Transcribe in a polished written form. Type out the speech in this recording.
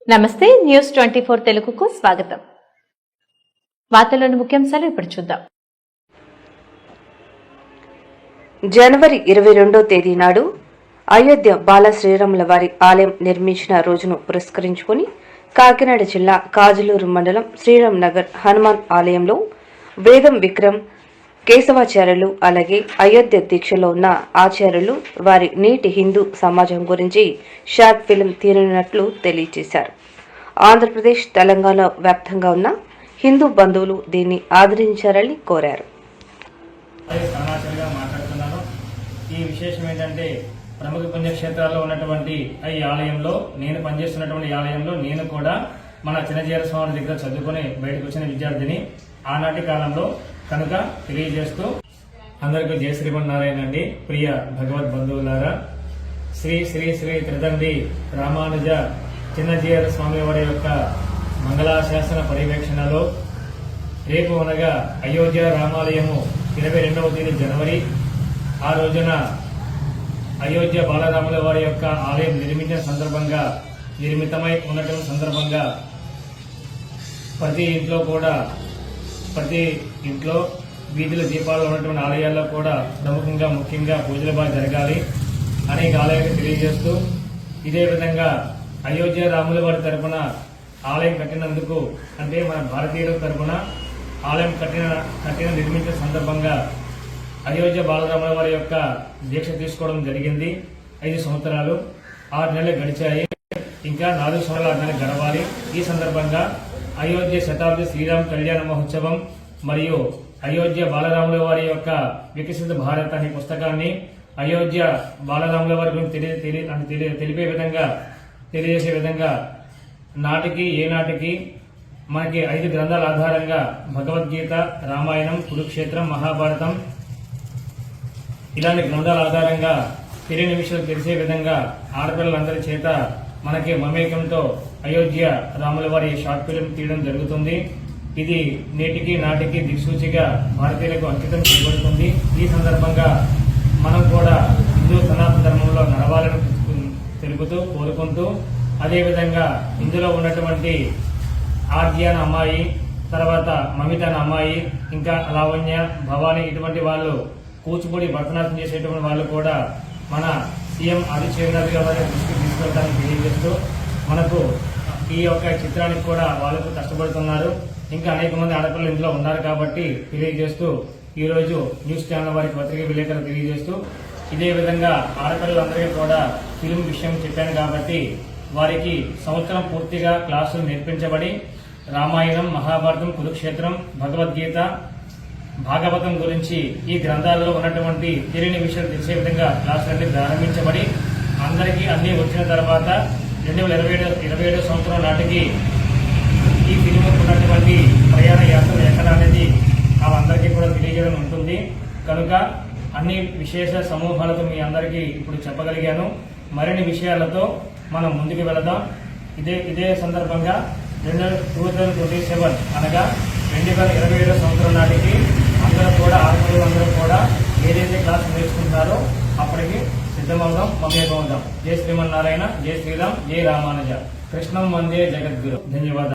నమస్తే న్యూస్ 24 తెలుగుకు స్వాగతం. వార్తల్లోని ముఖ్యాంశాలు ఇప్పుడు చూద్దాం. జనవరి 22వ తేదీ నాడు అయోధ్య బాల శ్రీరాముల వారి ఆలయం నిర్మించిన రోజును పురస్కరించుకుని కాకినాడ జిల్లా కాజులూరు మండలం శ్రీరామ్ నగర్ హనుమాన్ ఆలయంలో వేదం విక్రమ్ కేశవాచార్యులు అలాగే అయోధ్య దీక్షలో ఉన్న ఆచార్యులు వారి నేటి హిందూ సమాజం గురించి షార్ట్ ఫిల్మ్ తీరనున్నట్లు తెలియజేశారు. ఆంధ్రప్రదేశ్ తెలంగాణ వ్యాప్తంగా ఉన్న హిందూ బంధువులు దీన్ని ఆదరించారని కోరారు. ఈ విశేషం ఏంటంటే ప్రముఖ పుణ్యక్షేత్రాల్లో ఉన్నటువంటి ఈ ఆలయంలో నేను పనిచేస్తున్నటువంటి ఆలయంలో నేను కూడా మన చిన్నజీర స్వామి దగ్గర చదువుకుని బయటకు వచ్చిన విద్యార్థిని ఆనాటి కాలంలో కనుక తెలియజేస్తూ అందరికీ జయ శ్రీమన్నారాయణ అండి. ప్రియ భగవద్ బంధువులారా, శ్రీ శ్రీ శ్రీ త్రిదండి రామానుజ చిన్నజీర స్వామి వారి యొక్క మంగళాశాసన పర్యవేక్షణలో రేపు అనగా అయోధ్య రామాలయము 22వ తేదీ జనవరి ఆ రోజున అయోధ్య బాలరాముల వారి యొక్క ఆలయం నిర్మించిన సందర్భంగా నిర్మితమై ఉన్నటువంటి సందర్భంగా ప్రతి ఇంట్లో వీధుల దీపాలు ఉన్నటువంటి ఆలయాల్లో కూడా ప్రముఖంగా ముఖ్యంగా పూజలు బాగా జరగాలి అనేక ఆలయాలకు తెలియజేస్తూ ఇదే విధంగా అయోధ్య రాముల వారి తరపున ఆలయం కట్టినందుకు అంటే మన భారతీయుల తరపున ఆలయం నిర్మించిన సందర్భంగా అయోధ్య బాలరాముల వారి యొక్క దీక్ష తీసుకోవడం జరిగింది. 5 సంవత్సరాలు 6 నెలలు గడిచాయి. ఇంకా 4 సంవత్సరాలు 6 నెలలు గడవాలి. ఈ సందర్భంగా అయోధ్య శతాబ్ది శ్రీరామ్ కళ్యాణ మహోత్సవం మరియు అయోధ్య బాలరాముల వారి యొక్క వికసిత భారత్ అనే పుస్తకాన్ని అయోధ్య బాలరాముల వారి గురించి తెలియజేసే విధంగా ఏనాటికి మనకి 5 గ్రంథాల ఆధారంగా భగవద్గీత, రామాయణం, కురుక్షేత్రం, మహాభారతం ఇలాంటి గ్రంథాల ఆధారంగా తెలియని విషయాలు తెలిసే విధంగా ఆడపిల్లలందరి చేత మనకి మమేకంతో అయోధ్య రాముల వారి షార్ట్ ఫిల్మ్ తీయడం జరుగుతుంది. ఇది నేటికి నాటికి దిక్సూచిగా భారతీయులకు అంకితం చేయబడుతుంది. ఈ సందర్భంగా మనం కూడా హిందూ సనాతన ధర్మంలో నడవాలని కోరుకుంటూ అదేవిధంగా ఇందులో ఉన్నటువంటి ఆద్య అనే అమ్మాయి, తర్వాత మమిత అనే అమ్మాయి, ఇంకా లావణ్య, భవాని ఇటువంటి వాళ్ళు కూచిపూడి భరతనాట్యం చేసేటువంటి వాళ్ళు కూడా మన సీఎం ఆదిత్యనాథ్ గారి దృష్టికి తీసుకెళ్తానికి తెలియజేస్తూ మనకు ఈ యొక్క చిత్రానికి కూడా వాళ్ళకు కష్టపడుతున్నారు. ఇంకా అనేక మంది ఆడపిల్లలు ఇంట్లో ఉన్నారు కాబట్టి తెలియజేస్తూ ఈ రోజు న్యూస్ ఛానల్ వారికి పత్రిక విలేకరులు తెలియజేస్తూ ఇదే విధంగా ఆడపిల్లలందరికీ కూడా ఫిల్మ్ విషయం చెప్పాను కాబట్టి వారికి సంవత్సరం పూర్తిగా క్లాసులు నేర్పించబడి రామాయణం, మహాభారతం, కురుక్షేత్రం, భగవద్గీత, భాగవతం గురించి ఈ గ్రంథాలలో ఉన్నటువంటి తెలియని విషయాలు తెలిసే విధంగా క్లాసులన్నీ ప్రారంభించబడి అందరికీ అన్ని వచ్చిన తర్వాత 2027 సంవత్సరం నాటికి ఈ ఫిలిం ఉన్నటువంటి ప్రయాణ యాత్రలు ఎక్కడ అనేది అందరికీ కూడా తెలియజేయడం ఉంటుంది. కనుక అన్ని విశేష సమూహాలతో మీ అందరికీ ఇప్పుడు చెప్పగలిగాను. మరిన్ని విషయాలతో మనం ముందుకు వెళదాం. ఇదే సందర్భంగా 2027 అనగా 2027 సంవత్సరం నాటికి అందరూ కూడా ఆడపిల్లలందరూ కూడా ఏదైతే క్లాస్ నేర్చుకుంటారో అప్పటికి సిద్ధమవుదాం, మమేకం అవుదాం. జై శ్రీమన్నారాయణ, జై శ్రీరామ్, జై రామానుజ, కృష్ణం వందే జగద్గురు. ధన్యవాదాలు.